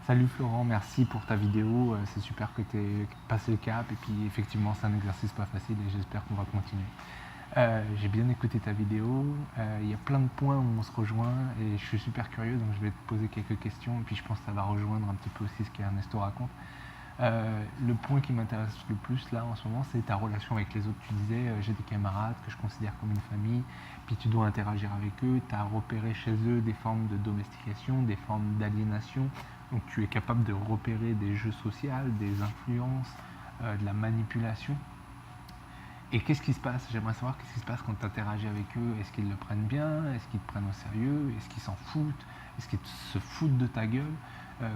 Salut Florent, merci pour ta vidéo. C'est super que tu aies passé le cap. Et puis effectivement, c'est un exercice pas facile et j'espère qu'on va continuer. J'ai bien écouté ta vidéo. Il y a plein de points où on se rejoint et je suis super curieux, donc je vais te poser quelques questions. Et puis je pense que ça va rejoindre un petit peu aussi ce qu'Ernesto raconte. Le point qui m'intéresse le plus là en ce moment, c'est ta relation avec les autres. Tu disais, j'ai des camarades que je considère comme une famille, puis tu dois interagir avec eux, tu as repéré chez eux des formes de domestication, des formes d'aliénation, donc tu es capable de repérer des jeux sociaux, des influences, de la manipulation. Et qu'est-ce qui se passe? J'aimerais savoir qu'est-ce qui se passe quand tu interagis avec eux. Est-ce qu'ils le prennent bien? Est-ce qu'ils te prennent au sérieux? Est-ce qu'ils s'en foutent? Est-ce qu'ils se foutent de ta gueule?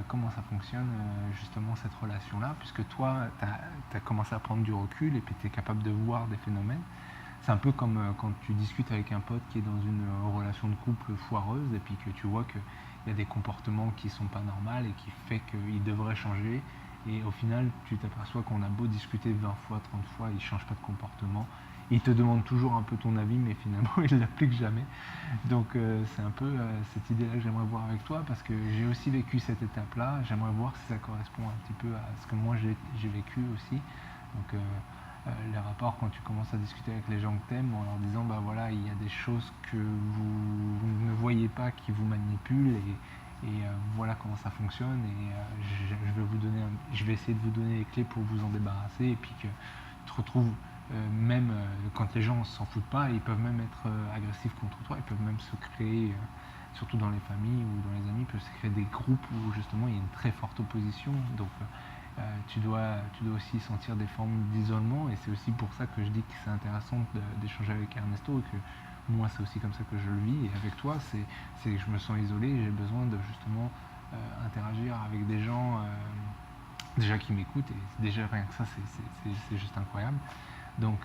Comment ça fonctionne justement cette relation-là? Puisque toi, tu as commencé à prendre du recul et puis tu es capable de voir des phénomènes. C'est un peu comme quand tu discutes avec un pote qui est dans une relation de couple foireuse et puis que tu vois qu'il y a des comportements qui sont pas normaux et qui fait qu'il devrait changer. Et au final, tu t'aperçois qu'on a beau discuter 20 fois, 30 fois, il ne change pas de comportement. Il te demande toujours un peu ton avis, mais finalement, il ne l'applique jamais. Donc, c'est un peu cette idée-là que j'aimerais voir avec toi, parce que j'ai aussi vécu cette étape-là. J'aimerais voir si ça correspond un petit peu à ce que moi j'ai vécu aussi. Donc, les rapports, quand tu commences à discuter avec les gens que tu aimes, en leur disant, bah voilà, il y a des choses que vous ne voyez pas qui vous manipulent, et voilà comment ça fonctionne, et je vais essayer de vous donner les clés pour vous en débarrasser, et puis que tu te retrouves, même quand les gens s'en foutent pas, ils peuvent même être agressifs contre toi, ils peuvent même se créer, surtout dans les familles ou dans les amis, ils peuvent se créer des groupes où justement il y a une très forte opposition. Donc tu dois aussi sentir des formes d'isolement, et c'est aussi pour ça que je dis que c'est intéressant d'échanger avec Ernesto, et que moi c'est aussi comme ça que je le vis, et avec toi c'est que je me sens isolé et j'ai besoin de justement interagir avec des gens déjà qui m'écoutent, et déjà rien que ça c'est juste incroyable. Donc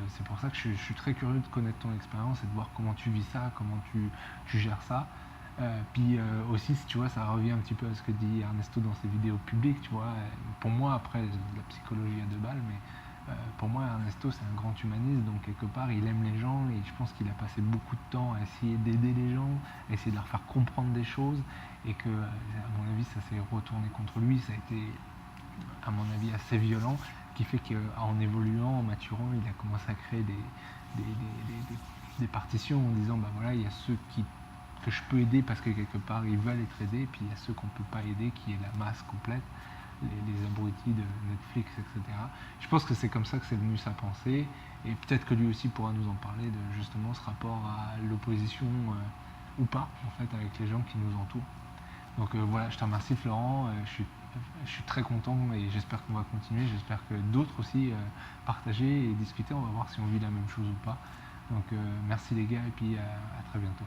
c'est pour ça que je suis très curieux de connaître ton expérience et de voir comment tu vis ça, comment tu gères ça. Puis aussi, si tu vois, ça revient un petit peu à ce que dit Ernesto dans ses vidéos publiques, tu vois. Pour moi, après, la psychologie à deux balles, mais pour moi, Ernesto, c'est un grand humaniste, donc quelque part, il aime les gens, et je pense qu'il a passé beaucoup de temps à essayer d'aider les gens, à essayer de leur faire comprendre des choses, et que, à mon avis, ça s'est retourné contre lui. Ça a été, à mon avis, assez violent, qui fait qu'en évoluant, en maturant, il a commencé à créer des partitions en disant, bah voilà, il y a ceux que je peux aider parce que quelque part ils veulent être aidés, puis il y a ceux qu'on ne peut pas aider, qui est la masse complète, les abrutis de Netflix, etc. Je pense que c'est comme ça que c'est venu sa pensée, et peut-être que lui aussi pourra nous en parler, de justement ce rapport à l'opposition ou pas, en fait, avec les gens qui nous entourent. Donc voilà, je te remercie Florent, je suis très content, et j'espère qu'on va continuer, j'espère que d'autres aussi partager et discuter, on va voir si on vit la même chose ou pas. Donc merci les gars, et puis à très bientôt.